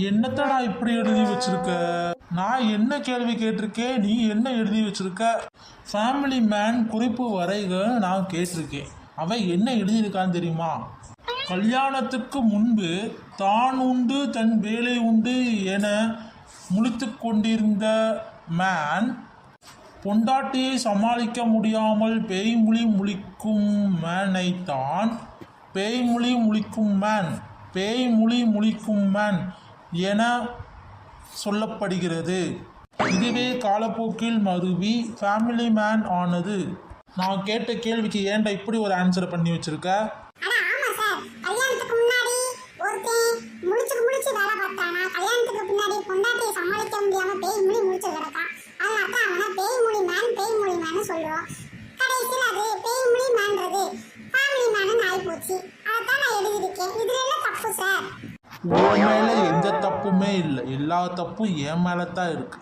என்னத்தடா இப்படி எழுதி வச்சிருக்க? நான் என்ன கேள்வி கேட்டிருக்கேன், நீ என்ன எழுதி வச்சிருக்க? ஃபேமிலி மேன் குறிப்பு வரைக நான் கேட்டிருக்கேன். அவன் என்ன எழுதியிருக்கான்னு தெரியுமா? கல்யாணத்துக்கு முன்பு தான் உண்டு தன் வேலை உண்டு என முழித்து கொண்டிருந்த மேன் பொண்டாட்டியை சமாளிக்க முடியாமல் பேய்மொழி முழிக்கும் மேனைத்தான் பேய்மொழி முழிக்கும் மேன் என சொல்லப்படுகிறது. இதுவே காலப்போக்கில் மருவி ஃபேமிலி மேன் ஆனது. நான் கேட்ட கேள்விக்கு ஏன்டா இப்படி ஒரு ஆன்சர் பண்ணி வச்சிருக்க? உன் மேல எந்த தப்புமே இல்லை, எல்லா தப்பும் என் மேல தான் இருக்கு.